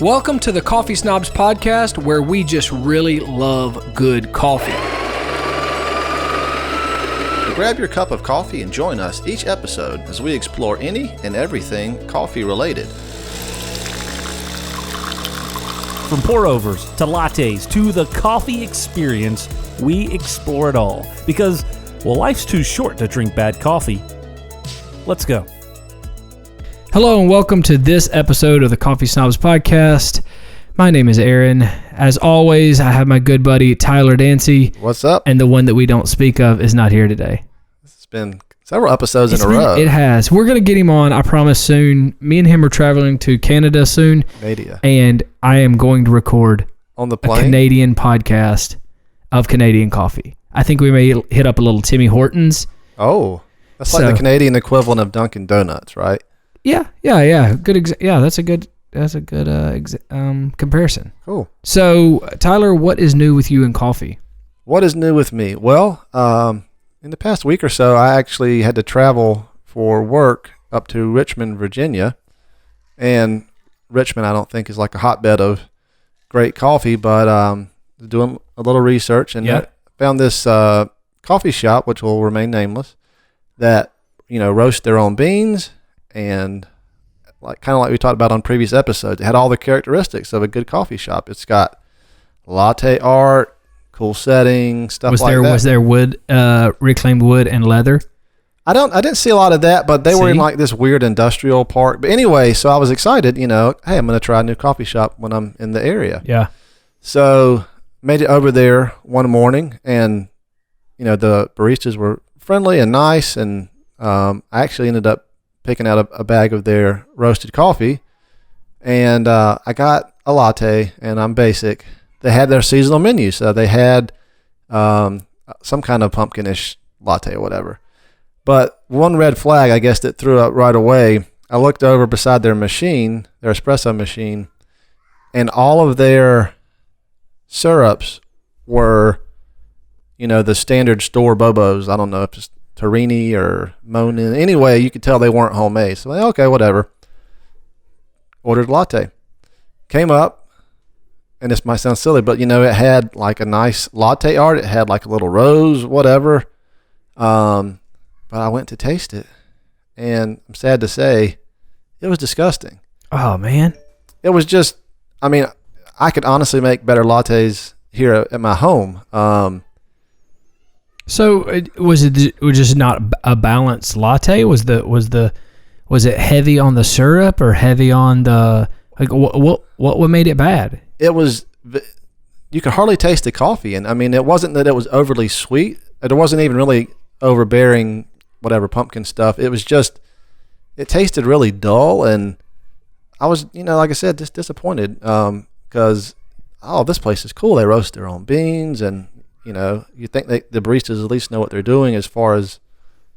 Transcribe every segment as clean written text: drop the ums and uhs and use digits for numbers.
Welcome to the Coffee Snobs podcast, where we just really love good coffee. So grab your cup of coffee and join us each episode as we explore any and everything coffee related. From pour-overs to lattes to the coffee experience, we explore it all. Because, well, life's too short to drink bad coffee. Let's go. Hello and welcome to this episode of the Coffee Snobs podcast. My name is Aaron. As always, I have my good buddy Tyler Dancy. What's up? And the one that we don't speak of is not here today. It's been several episodes in a row. It has. We're going to get him on, I promise, soon. Me and him are traveling to Canada soon. Canada. And I am going to record on the plane? A Canadian podcast of Canadian coffee. I think we may hit up a little Timmy Hortons. Oh, that's like the Canadian equivalent of Dunkin' Donuts, right? Yeah. Good. That's a good comparison. Cool. So, Tyler, what is new with you in coffee? What is new with me? Well, in the past week or so, I actually had to travel for work up to Richmond, Virginia. And Richmond, I don't think, is like a hotbed of great coffee, but doing a little research and I found this coffee shop, which will remain nameless, that, roast their own beans. And kind of like we talked about on previous episodes, it had all the characteristics of a good coffee shop. It's got latte art, cool setting, stuff like that. Was there wood, reclaimed wood and leather? I didn't see a lot of that, but they were in like this weird industrial park. But anyway, so I was excited, hey, I'm going to try a new coffee shop when I'm in the area. Yeah. So made it over there one morning, and the baristas were friendly and nice, and I actually ended up picking out a bag of their roasted coffee, and I got a latte, and I'm basic. They had their seasonal menu, so they had some kind of pumpkinish latte or whatever. But one red flag, I guess, that threw up right away, I looked over beside their machine, their espresso machine, and all of their syrups were, the standard store Bobos. I don't know if it's Tarini or Monin. Anyway, you could tell they weren't homemade. So, okay, whatever. Ordered a latte. Came up, and this might sound silly, but, it had like a nice latte art. It had like a little rose, whatever. But I went to taste it, and I'm sad to say, it was disgusting. Oh, man. It was just, I could honestly make better lattes here at my home. So was it just not a balanced latte? Was it heavy on the syrup or heavy on the what made it bad? It was, you could hardly taste the coffee, and it wasn't that it was overly sweet. It wasn't even really overbearing whatever pumpkin stuff. It was just, it tasted really dull, and I was like I said, just disappointed because this place is cool. They roast their own beans, and you think the baristas at least know what they're doing as far as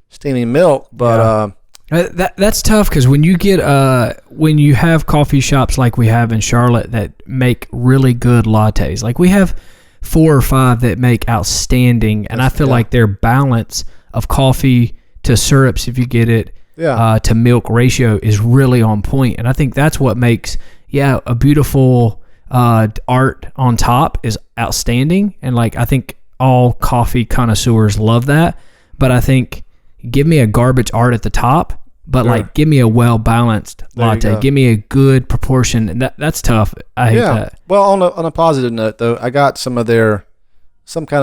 steaming milk, but that's tough because when you have coffee shops like we have in Charlotte that make really good lattes, like we have 4 or 5 that make outstanding, and I feel like their balance of coffee to syrups, if you get it, to milk ratio is really on point, and I think that's what makes a beautiful art on top is outstanding, and I think all coffee connoisseurs love that. But I think give me a garbage art at the top, but give me a well balanced latte. Give me a good proportion, and that's tough. I hate that. Well, on a positive note though, I got some kind of,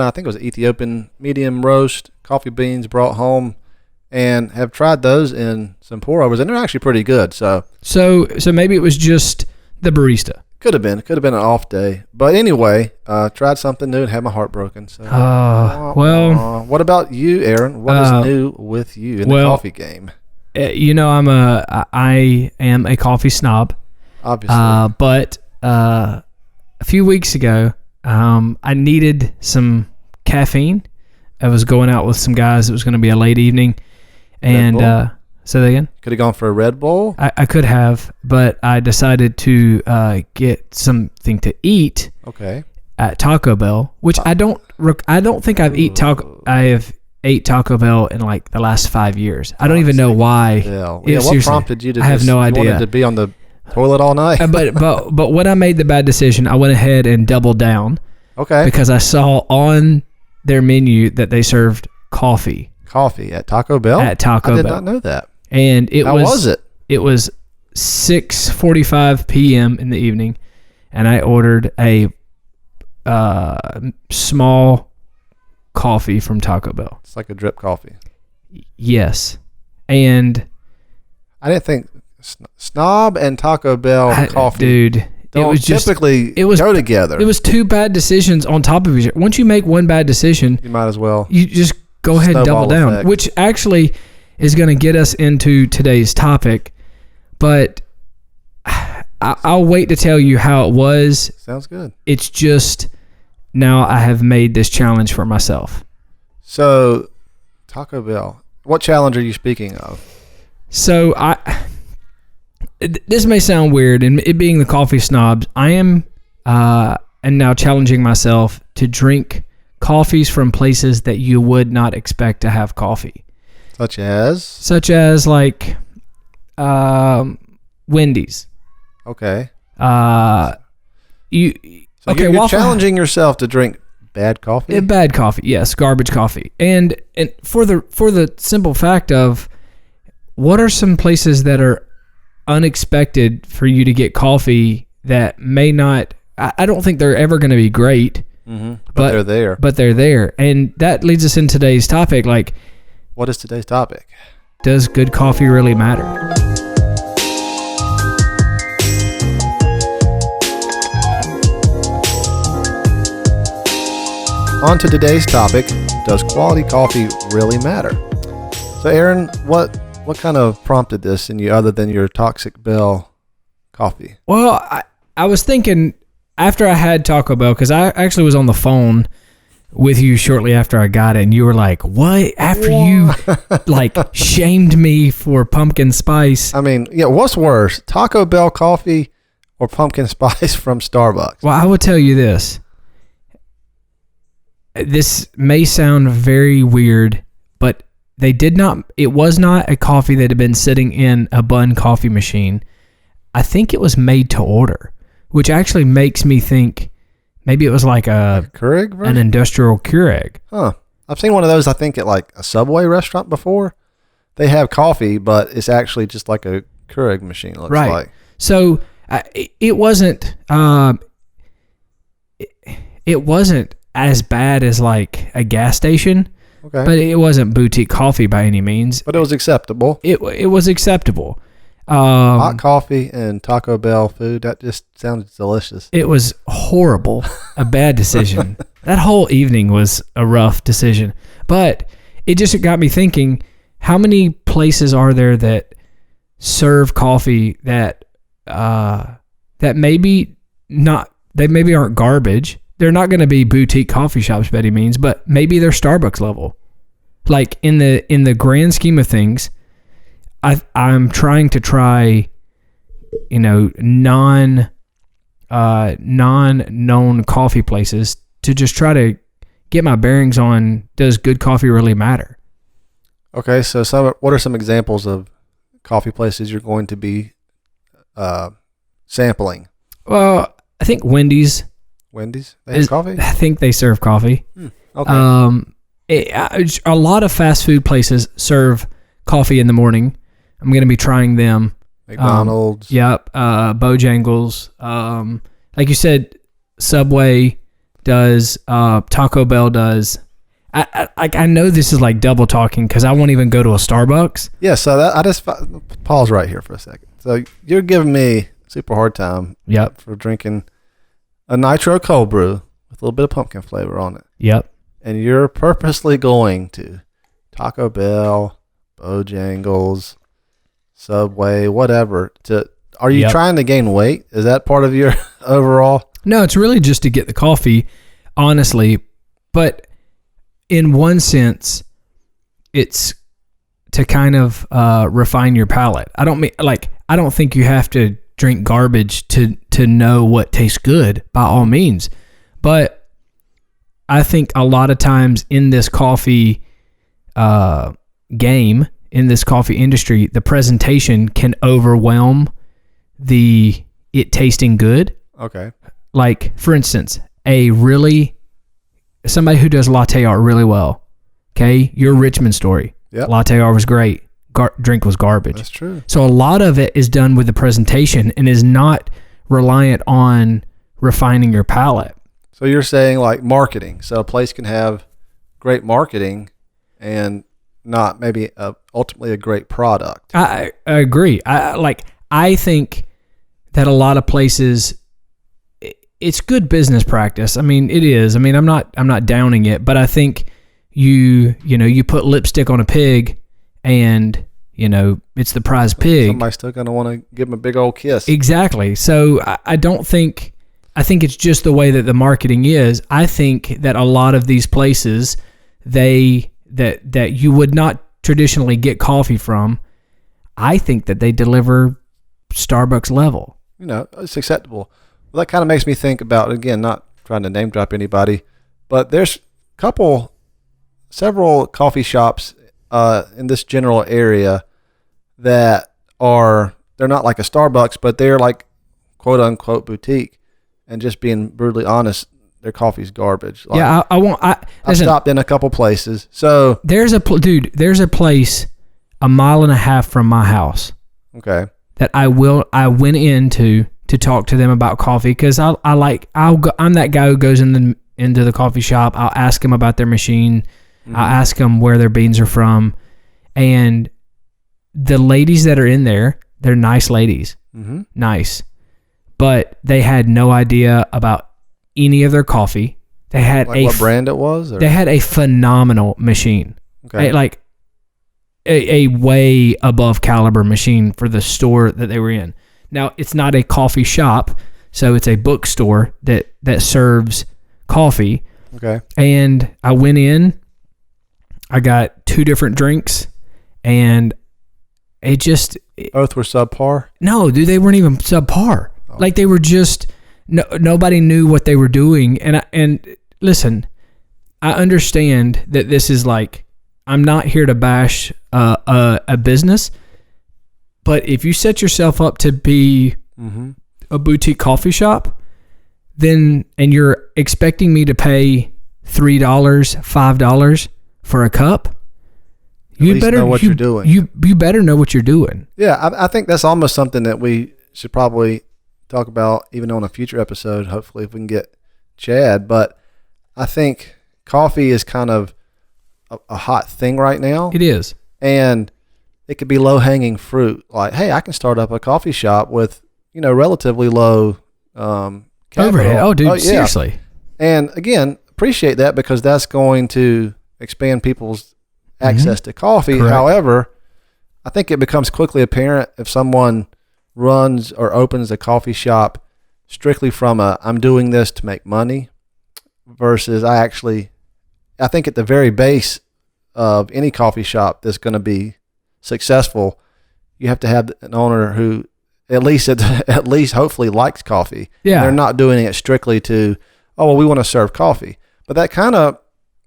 I think it was Ethiopian medium roast coffee beans brought home, and have tried those in some pour overs, and they're actually pretty good. So maybe it was just the barista. Could have been an off day, but anyway, tried something new and had my heart broken. So, what about you, Aaron? What is new with you in the coffee game? I am a coffee snob, obviously. But a few weeks ago, I needed some caffeine. I was going out with some guys. It was going to be a late evening, and say that again? Could have gone for a Red Bull? I could have, but I decided to get something to eat at Taco Bell, which I don't think I have ate Taco Bell in like the last 5 years. I don't even know why. What prompted you to? I have no idea. You wanted to be on the toilet all night. but when I made the bad decision, I went ahead and doubled down. Okay. Because I saw on their menu that they served coffee. Coffee at Taco Bell? At Taco Bell. I did not know that. And How was it? It was 6:45 p.m. in the evening, and I ordered a small coffee from Taco Bell. It's like a drip coffee. Yes. And I didn't think Snob and Taco Bell coffee dude, don't typically go together. It was two bad decisions on top of each other. Once you make one bad decision, you might as well. You just go ahead and double down, effect. Which actually is going to get us into today's topic. But I'll wait to tell you how it was. Sounds good. It's just now I have made this challenge for myself. So, Taco Bell. What challenge are you speaking of? So, this may sound weird, and it being the coffee snobs, I am and now challenging myself to drink coffees from places that you would not expect to have coffee. Such as? Such as like Wendy's. Okay. You're challenging yourself to drink bad coffee? Bad coffee, yes, garbage coffee. And for the simple fact of, what are some places that are unexpected for you to get coffee that may not, I don't think they're ever going to be great, but they're there. But they're there. And that leads us in today's topic. Like, what is today's topic? Does good coffee really matter? On to today's topic, does quality coffee really matter? So Aaron, what kind of prompted this in you other than your Toxic Bell coffee? Well, I was thinking after I had Taco Bell, because I actually was on the phone with you shortly after I got it, and you were like, what? After you like shamed me for pumpkin spice. I mean, yeah, what's worse, Taco Bell coffee or pumpkin spice from Starbucks? Well, I will tell you this. This may sound very weird, but it was not a coffee that had been sitting in a Bun coffee machine. I think it was made to order, which actually makes me think maybe it was like a Keurig version? An industrial Keurig. Huh. I've seen one of those, I think, at like a Subway restaurant before. They have coffee, but it's actually just like a Keurig machine, it looks like. So it wasn't it wasn't as bad as like a gas station, okay, but it wasn't boutique coffee by any means. But it was acceptable. It was acceptable. Hot coffee and Taco Bell food, that just sounded delicious. It was horrible. A bad decision. That whole evening was a rough decision. But it just got me thinking, how many places are there that serve coffee that maybe aren't garbage? They're not going to be boutique coffee shops by any means, but maybe they're Starbucks level. Like in the grand scheme of things, I'm trying to try, non-known coffee places to just try to get my bearings on, does good coffee really matter? Okay, so what are some examples of coffee places you're going to be sampling? Well, I think Wendy's. Wendy's? They have coffee? I think they serve coffee. Okay. A lot of fast food places serve coffee in the morning. I'm going to be trying them. McDonald's. Yep. Bojangles. Like you said, Subway does. Taco Bell does. I know this is like double talking because I won't even go to a Starbucks. Yeah, so I just pause right here for a second. So you're giving me a super hard time. Yep. For drinking a nitro cold brew with a little bit of pumpkin flavor on it. Yep. And you're purposely going to Taco Bell, Bojangles, Subway, whatever. Are you trying to gain weight? Is that part of your overall? No, it's really just to get the coffee, honestly. But in one sense, it's to kind of refine your palate. I don't think you have to drink garbage to know what tastes good by all means. But I think a lot of times in this coffee game, in this coffee industry, the presentation can overwhelm it tasting good. Okay. Like, for instance, somebody who does latte art really well. Okay, your Richmond story. Yep. Latte art was great. Drink was garbage. That's true. So a lot of it is done with the presentation and is not reliant on refining your palate. So you're saying like marketing. So a place can have great marketing and not maybe ultimately a great product. I agree. I think that a lot of places, it's good business practice. I mean, it is. I mean, I'm not downing it, but I think you put lipstick on a pig and, it's the prize pig. Somebody's still going to want to give them a big old kiss. Exactly. So I think it's just the way that the marketing is. I think that a lot of these places, that you would not traditionally get coffee from, I think that they deliver Starbucks level. It's acceptable. Well, that kind of makes me think about, again, not trying to name drop anybody, but there's several coffee shops in this general area that they're not like a Starbucks, but they're like quote unquote boutique, and just being brutally honest, their coffee's garbage. Like, yeah, I've stopped in a couple places. So there's a place a mile and a half from my house. Okay. That I went into to talk to them about coffee, because I'm that guy who goes into the coffee shop. I'll ask them about their machine. Mm-hmm. I'll ask them where their beans are from, and the ladies that are in there, they're nice ladies, mm-hmm. nice, but they had no idea about any of their coffee. They had what brand it was. Or? They had a phenomenal machine, okay, a way above caliber machine for the store that they were in. Now, it's not a coffee shop, so it's a bookstore that serves coffee. Okay. And I went in, I got 2 different drinks, and both were subpar? No, dude, they weren't even subpar. Oh. Like, they were just, nobody knew what they were doing. And listen, I understand that this is like, I'm not here to bash a business, but if you set yourself up to be mm-hmm. a boutique coffee shop, and you're expecting me to pay $3, $5 for a cup, you better know what you're doing. You better know what you're doing. Yeah, I think that's almost something that we should probably talk about even on a future episode, hopefully, if we can get Chad. But I think coffee is kind of a hot thing right now. It is. And it could be low-hanging fruit. Like, hey, I can start up a coffee shop with, relatively low overhead. Oh, dude, yeah. Seriously. And again, appreciate that, because that's going to expand people's access to coffee. Correct. However, I think it becomes quickly apparent if someone runs or opens a coffee shop strictly from I'm doing this to make money, versus I think at the very base of any coffee shop that's going to be successful, you have to have an owner who at least hopefully likes coffee. Yeah. They're not doing it strictly to, we want to serve coffee. But that kind of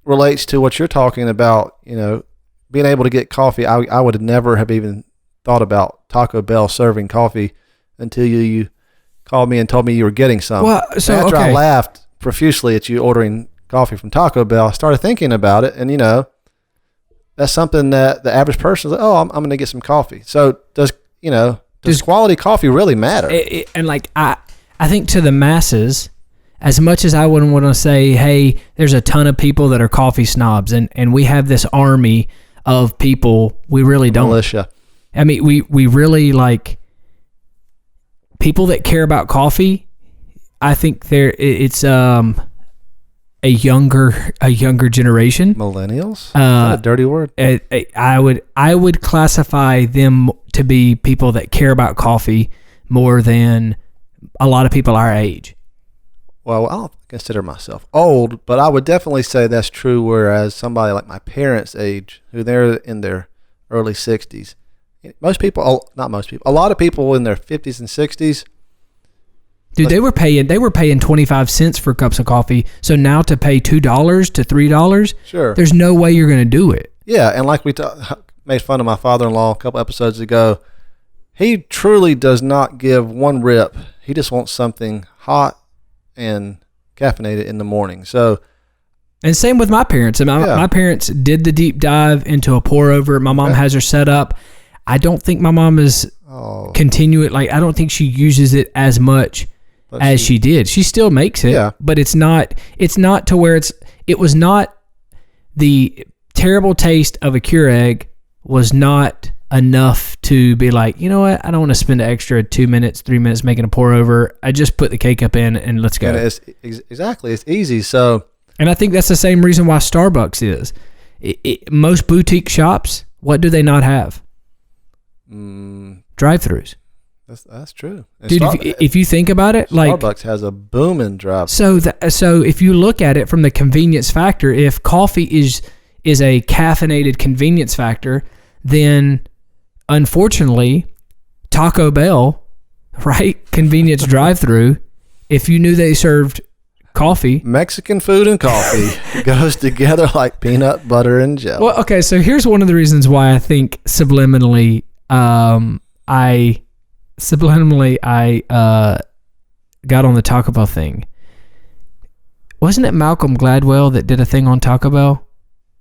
relates to what you're talking about, being able to get coffee. I would never have even thought about Taco Bell serving coffee until you called me and told me you were getting some. Well, so after I laughed profusely at you ordering coffee from Taco Bell, I started thinking about it, and that's something that the average person is like, I'm going to get some coffee. So does quality coffee really matter? And I think to the masses, as much as I wouldn't want to say, hey, there's a ton of people that are coffee snobs, and we have this army of people, we really don't. Militia. I mean, we really like people that care about coffee. I think it's a younger generation. Millennials? Is that a dirty word? I would classify them to be people that care about coffee more than a lot of people our age. Well, I don't consider myself old, but I would definitely say that's true, whereas somebody like my parents' age, who they're in their early 60s, a lot of people in their 50s and 60s. Dude, they were paying 25 cents for cups of coffee. So now to pay $2 to $3, sure, there's no way you're going to do it. Yeah, and like we made fun of my father-in-law a couple episodes ago, he truly does not give one rip. He just wants something hot and caffeinated in the morning. So, and same with my parents. And my parents did the deep dive into a pour over. My mom has her set up. I don't think my mom is continuing. Like, I don't think she uses it as much as she did. She still makes it, but it's not to where it was not the terrible taste of a Keurig was not enough to be like, you know what? I don't want to spend an extra 2 minutes, 3 minutes making a pour over. I just put the K cup in and let's go. And it's easy. So, and I think that's the same reason why Starbucks is. Most boutique shops, what do they not have? Drive-thrus. That's true. And dude, if you think about it, like Starbucks has a booming drive. So if you look at it from the convenience factor, if coffee is a caffeinated convenience factor, then unfortunately, Taco Bell, right, convenience drive-through, if you knew they served coffee, Mexican food and coffee goes together like peanut butter and jelly. Well, okay, so here's one of the reasons why I think subliminally I got on the Taco Bell thing. Wasn't it Malcolm Gladwell that did a thing on Taco Bell?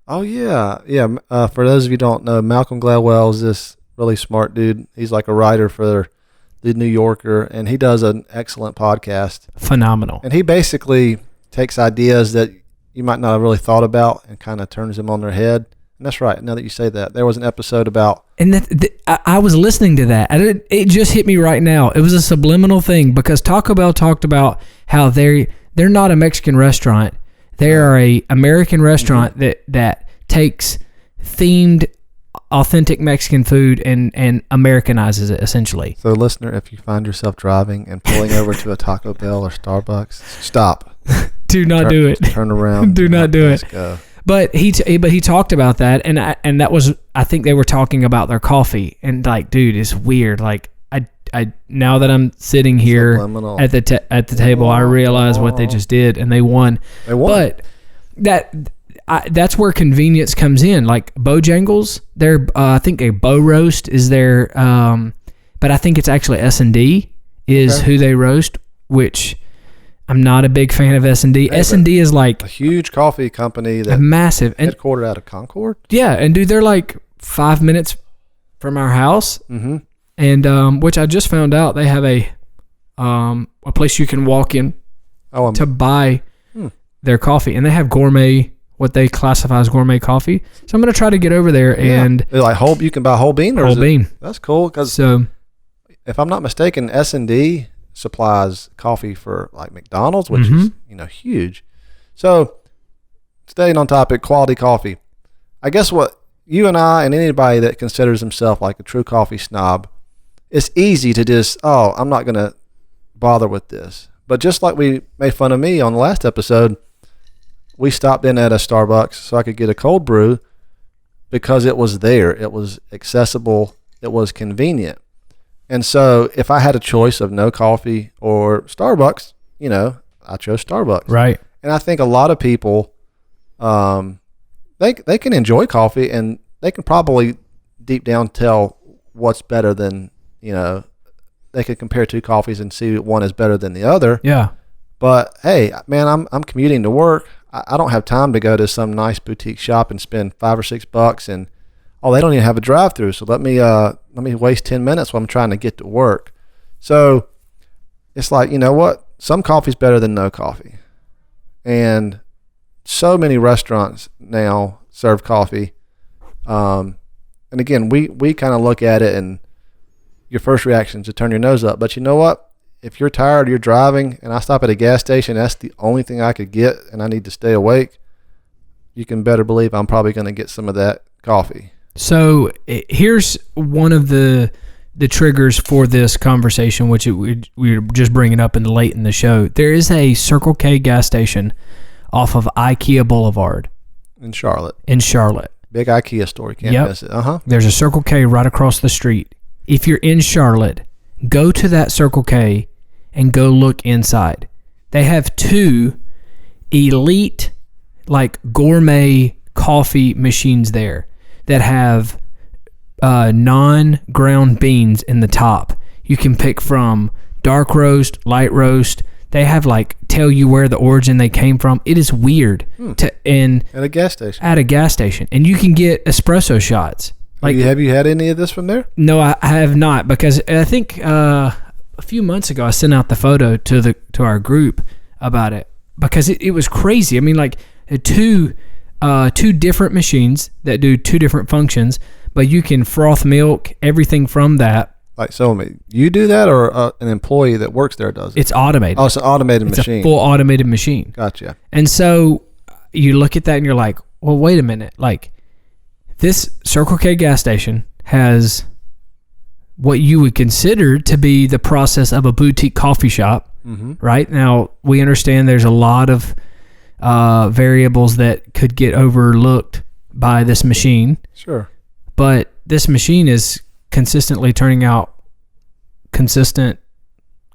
Oh, yeah. For those of you who don't know, Malcolm Gladwell is this really smart dude. He's like a writer for the New Yorker, and he does an excellent podcast. Phenomenal. And he basically takes ideas that you might not have really thought about and kind of turns them on their head. And that's right. Now that you say that, there was an episode about... And I was listening to that. And it just hit me right now. It was a subliminal thing because Taco Bell talked about how they're not a Mexican restaurant. They are a American restaurant that takes themed, authentic Mexican food and Americanizes it, essentially. So, listener, if you find yourself driving and pulling over to a Taco Bell or Starbucks, stop. Do not do it. Turn around. Do not do let's it. Go. But he talked about that, and that was, I think they were talking about their coffee, and like, dude, it's weird. Like, I now that I'm sitting here at the table, I realize what they just did, and they won. But that's where convenience comes in. Like Bojangles, I think a Bo roast is their, but I think it's actually S&D is who they roast, which I'm not a big fan of S&D. S&D is like a huge coffee company that massive headquartered out of Concord. Yeah, and dude, they're like 5 minutes from our house. Mm-hmm. And which I just found out they have a place you can walk in to buy their coffee, and they have gourmet, what they classify as gourmet coffee. So I'm gonna try to get over there and like you can buy whole bean. That's cool because if I'm not mistaken, S&D supplies coffee for like McDonald's, which is huge. So staying on topic, quality coffee. I guess what you and I and anybody that considers himself like a true coffee snob, it's easy to just, I'm not going to bother with this. But just like we made fun of me on the last episode, we stopped in at a Starbucks so I could get a cold brew because it was there. It was accessible. It was convenient. And so if I had a choice of no coffee or Starbucks, I chose Starbucks. Right. And I think a lot of people, they can enjoy coffee and they can probably deep down tell what's better than, they could compare two coffees and see one is better than the other. Yeah. But hey, man, I'm commuting to work. I don't have time to go to some nice boutique shop and spend $5 or $6 and they don't even have a drive-through. So let me waste 10 minutes while I'm trying to get to work. So it's like, you know what? Some coffee's better than no coffee. And so many restaurants now serve coffee. And again, we kind of look at it and your first reaction is to turn your nose up. But you know what? If you're tired, you're driving, and I stop at a gas station, that's the only thing I could get, and I need to stay awake, you can better believe I'm probably going to get some of that coffee. So here's one of the triggers for this conversation, which we're just bringing up late in the show. There is a Circle K gas station off of IKEA Boulevard. In Charlotte. Big IKEA store. Can't miss it. There's a Circle K right across the street. If you're in Charlotte, go to that Circle K and go look inside. They have 2 elite, like gourmet coffee machines there that have non-ground beans in the top. You can pick from dark roast, light roast. They have tell you where the origin they came from. It is weird at a gas station. At a gas station, and you can get espresso shots. Have you had any of this from there? No, I have not, because I think a few months ago I sent out the photo to our group about it, because it was crazy. I mean, two different machines that do two different functions, but you can froth milk, everything from that. You do that, or an employee that works there does it? It's automated. Oh, it's an automated machine. It's a full automated machine. Gotcha. And so you look at that and you're like, well, wait a minute. This Circle K gas station has what you would consider to be the process of a boutique coffee shop, right? Now, we understand there's a lot of variables that could get overlooked by this machine. Sure. But this machine is consistently turning out consistent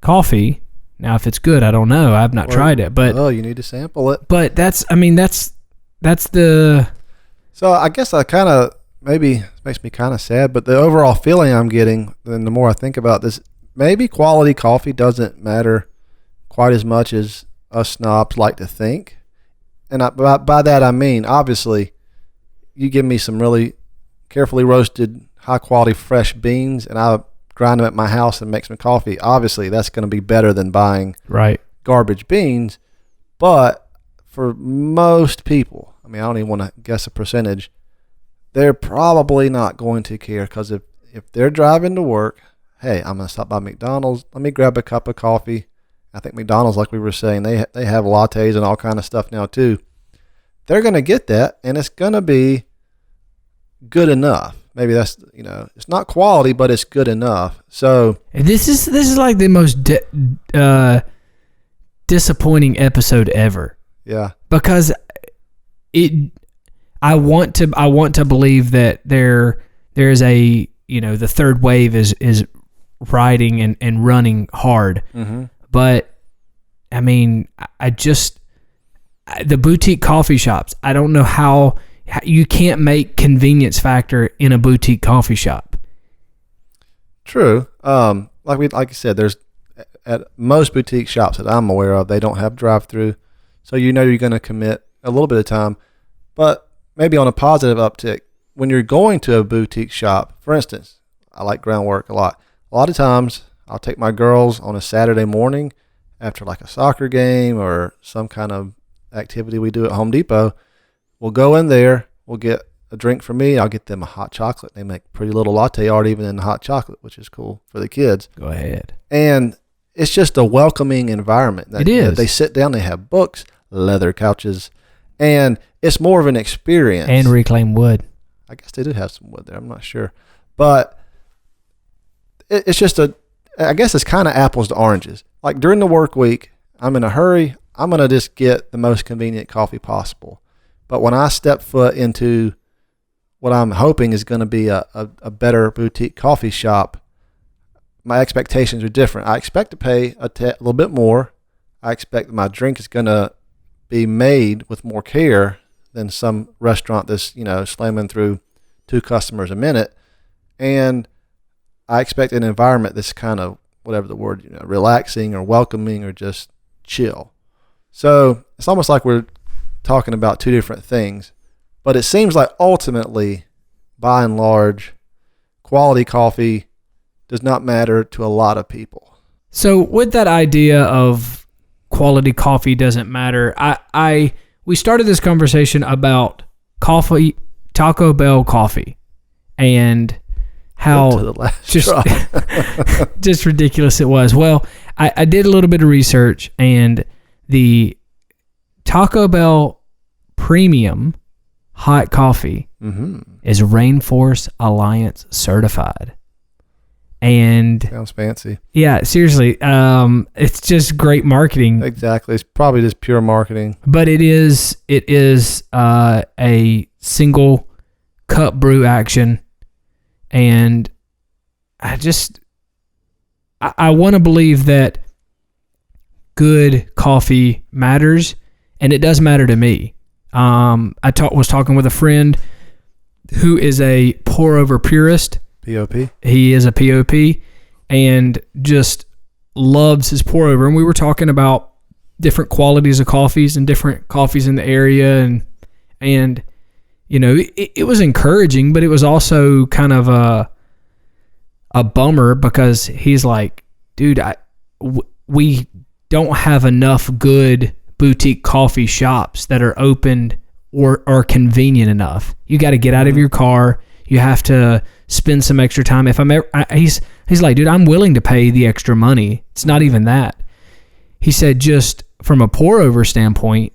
coffee. Now, if it's good, I don't know. I've not tried it, but you need to sample it. But that's the. So I guess maybe it makes me kind of sad, but the overall feeling I'm getting, and the more I think about this, maybe quality coffee doesn't matter quite as much as us snobs like to think. And by that I mean, obviously, you give me some really carefully roasted, high quality fresh beans, and I grind them at my house and make some coffee. Obviously, that's going to be better than buying garbage beans. But for most people, I mean, I don't even want to guess a percentage, they're probably not going to care, because if they're driving to work, hey, I'm going to stop by McDonald's, let me grab a cup of coffee. I think McDonald's, like we were saying, they have lattes and all kind of stuff now too. They're going to get that, and it's going to be good enough. Maybe that's, it's not quality, but it's good enough. So this is like the most disappointing episode ever. Yeah. Because I want to believe that there is a, the third wave is riding and running hard. Mm-hmm. But I mean, the boutique coffee shops, I don't know how you can't make convenience factor in a boutique coffee shop. True. Like you said, there's at most boutique shops that I'm aware of, they don't have drive-through, so you're going to commit a little bit of time. But maybe on a positive uptick, when you're going to a boutique shop, for instance, I like groundwork a lot. A lot of times, I'll take my girls on a Saturday morning after like a soccer game or some kind of activity we do at Home Depot. We'll go in there, we'll get a drink for me, I'll get them a hot chocolate. They make pretty little latte art even in the hot chocolate, which is cool for the kids. Go ahead. And it's just a welcoming environment. It is. They sit down, they have books, leather couches, and it's more of an experience. And reclaimed wood. I guess they do have some wood there, I'm not sure. But it's just I guess it's kind of apples to oranges. Like during the work week, I'm in a hurry, I'm going to just get the most convenient coffee possible. But when I step foot into what I'm hoping is going to be a better boutique coffee shop, my expectations are different. I expect to pay a little bit more. I expect that my drink is going to be made with more care than some restaurant that's, slamming through 2 customers a minute. And I expect an environment that's kind of, whatever the word, relaxing or welcoming or just chill. So it's almost like we're talking about 2 different things, but it seems like ultimately, by and large, quality coffee does not matter to a lot of people. So with that idea of quality coffee doesn't matter, we started this conversation about coffee, Taco Bell coffee, and how just ridiculous it was. Well, I did a little bit of research, and the Taco Bell Premium hot coffee is Rainforest Alliance certified. And sounds fancy. Yeah, seriously. It's just great marketing. Exactly. It's probably just pure marketing. But it is a single cup brew action. And I want to believe that good coffee matters, and it does matter to me. I was talking with a friend who is a pour over purist. POP. He is a POP and just loves his pour over. And we were talking about different qualities of coffees and different coffees in the area. And you know, it was encouraging, but it was also kind of a bummer because he's like, dude, we don't have enough good boutique coffee shops that are opened or are convenient enough. You got to get out of your car. You have to spend some extra time. If I'm ever, he's like, dude, I'm willing to pay the extra money. It's not even that. He said, just from a pour over standpoint,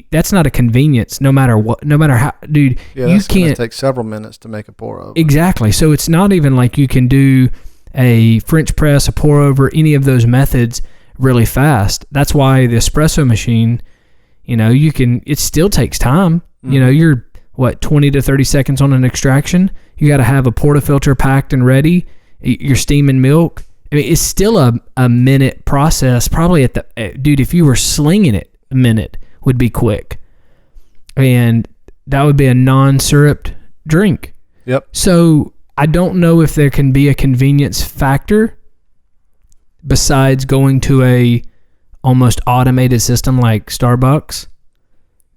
that's not a convenience. No matter how, dude, Yeah, you that's going to can't take several minutes to make a pour over. exactly. So it's not even like you can do a French press, a pour over, any of those methods really fast. That's why the espresso machine, you know, it still takes time. You know, you're 20 to 30 seconds on an extraction. You got to have a portafilter packed and ready. You're steaming milk. I mean, it's still a minute process. Probably dude, if you were slinging it, a minute would be quick. And that would be a non-syruped drink. Yep. So I don't know if there can be a convenience factor besides going to a almost automated system like Starbucks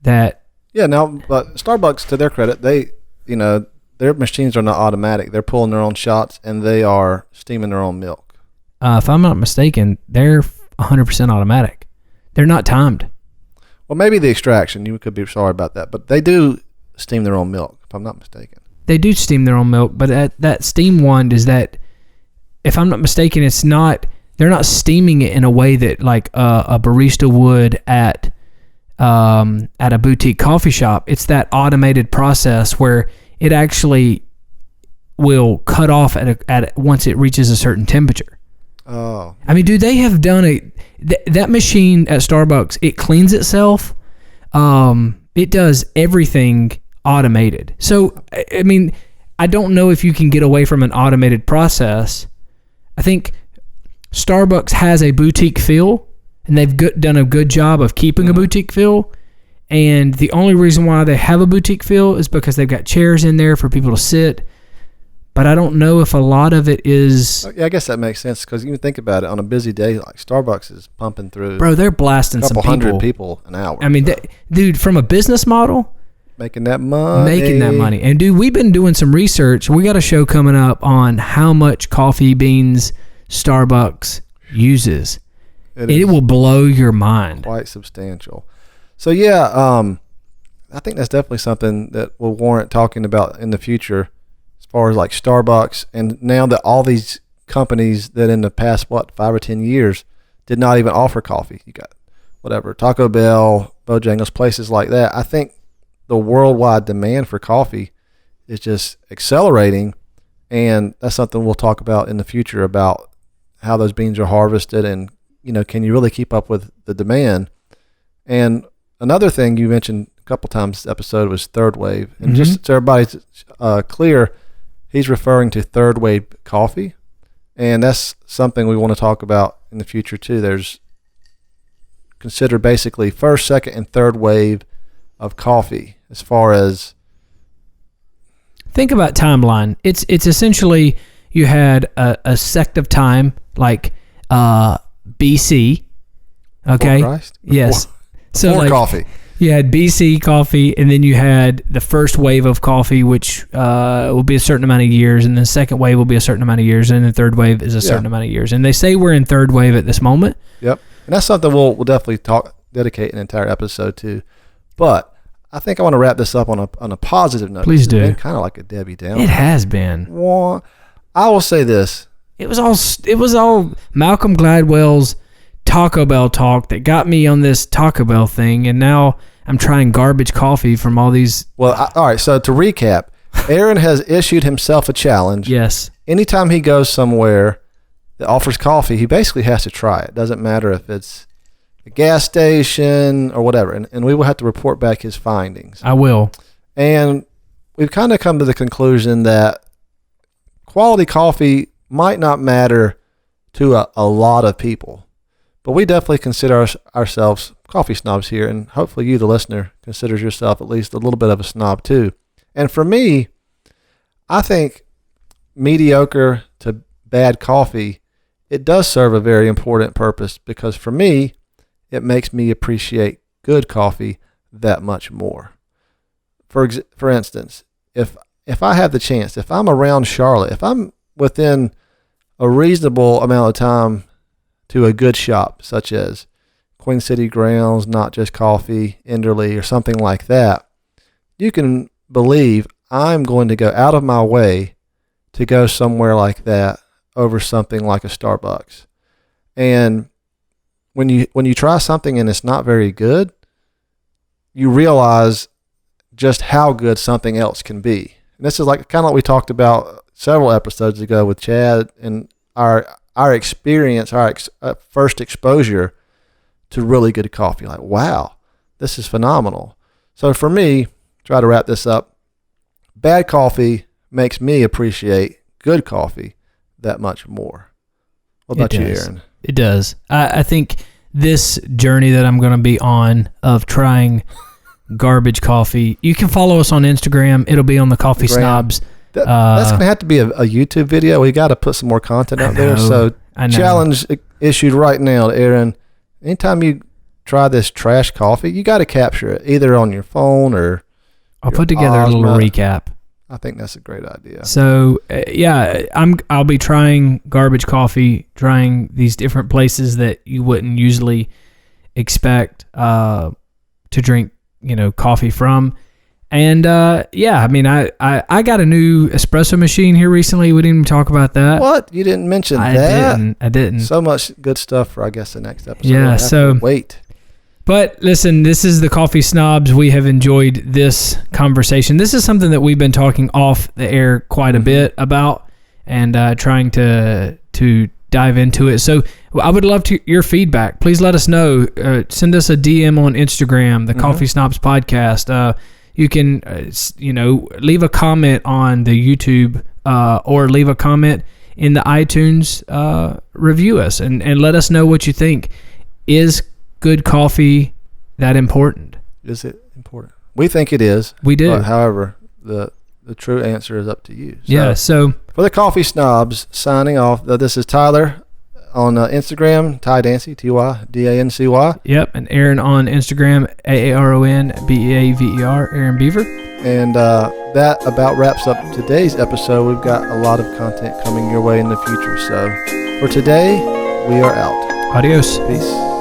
that. Yeah, now, but Starbucks, to their credit, their machines are not automatic. They're pulling their own shots and they are steaming their own milk. If I'm not mistaken, they're 100% automatic. They're not timed. Well, maybe the extraction. You could be sorry about that, but they do steam their own milk, if I'm not mistaken. They do steam their own milk, but that steam one is that, if I'm not mistaken, they're not steaming it in a way that like a barista would at a boutique coffee shop. It's that automated process where it actually will cut off at once it reaches a certain temperature. Oh. I mean, dude, they have done that machine at Starbucks. It cleans itself. It does everything automated. So, I mean, I don't know if you can get away from an automated process. I think Starbucks has a boutique feel, and they've done a good job of keeping a boutique feel. And the only reason why they have a boutique feel is because they've got chairs in there for people to sit. But I don't know if a lot of it is. Yeah, I guess that makes sense because you think about it, on a busy day, like Starbucks is pumping through. Bro, they're blasting a couple some people. hundred people an hour. I mean, dude, from a business model, making that money. And dude, we've been doing some research. We got a show coming up on how much coffee beans Starbucks uses. It will blow your mind. Quite substantial. So yeah, I think that's definitely something that will warrant talking about in the future, as far as like Starbucks, and now that all these companies that in the past 5 or 10 years did not even offer coffee. You got Taco Bell, Bojangles, places like that. I think the worldwide demand for coffee is just accelerating, and that's something we'll talk about in the future, about how those beans are harvested and, can you really keep up with the demand? And another thing you mentioned a couple times this episode was third wave. And just so everybody's clear, he's referring to third wave coffee. And that's something we want to talk about in the future too. There's consider basically first, second, and third wave of coffee as far as. Think about timeline. It's essentially you had a sect of time like BC. Okay. Before Christ? Yes. So More coffee. You had BC coffee, and then you had the first wave of coffee, which will be a certain amount of years, and the second wave will be a certain amount of years, and the third wave is a certain amount of years. And they say we're in third wave at this moment. Yep. And that's something we'll definitely dedicate an entire episode to. But I think I want to wrap this up on a positive note. Please do. It's been kind of like a Debbie Downer. It has been. Well, I will say this. It was all Malcolm Gladwell's Taco Bell talk that got me on this Taco Bell thing, and now I'm trying garbage coffee from all these. Well, all right. So to recap, Aaron has issued himself a challenge. Yes. Anytime he goes somewhere that offers coffee, he basically has to try it. Doesn't matter if it's a gas station or whatever, and we will have to report back his findings. I will. And we've kind of come to the conclusion that quality coffee might not matter to a lot of people, but we definitely consider ourselves coffee snobs here, and hopefully you, the listener, considers yourself at least a little bit of a snob too. And for me, I think mediocre to bad coffee, it does serve a very important purpose, because for me, it makes me appreciate good coffee that much more. For instance, if I have the chance, if I'm around Charlotte, if I'm within a reasonable amount of time to a good shop, such as Queen City Grounds, Not Just Coffee, Enderley, or something like that, you can believe I'm going to go out of my way to go somewhere like that over something like a Starbucks. And when you try something and it's not very good, you realize just how good something else can be. And this is like kind of like we talked about several episodes ago with Chad, and our experience, our first exposure to really good coffee. Like, wow, this is phenomenal. So for me, try to wrap this up, bad coffee makes me appreciate good coffee that much more. What about you, Aaron? It does. I think this journey that I'm going to be on of trying garbage coffee, you can follow us on Instagram. It'll be on the Coffee Snobs. That's going to have to be a YouTube video. We got to put some more content out there. So challenge issued right now to Aaron. Anytime you try this trash coffee, you got to capture it either on your phone or I'll put together a little recap. I think that's a great idea. So I'll be trying garbage coffee, trying these different places that you wouldn't usually expect to drink, coffee from. And I got a new espresso machine here recently. We didn't even talk about that. What? You didn't mention that? I didn't. So much good stuff for, I guess, the next episode. Yeah, so wait. But listen, this is the Coffee Snobs. We have enjoyed this conversation. This is something that we've been talking off the air quite a bit about, and trying to dive into it. So I would love your feedback. Please let us know. Send us a DM on Instagram, the Coffee Snobs Podcast. You can, leave a comment on the YouTube or leave a comment in the iTunes. Review us and let us know what you think. Is good coffee that important? Is it important? We think it is. We do. However, the true answer is up to you. So for the Coffee Snobs, signing off. This is Tyler on Instagram, Ty Dancy, TYDANCY. Yep, and Aaron on Instagram, AARONBEAVER, Aaron Beaver. And that about wraps up today's episode. We've got a lot of content coming your way in the future. So for today, we are out. Adios. Peace.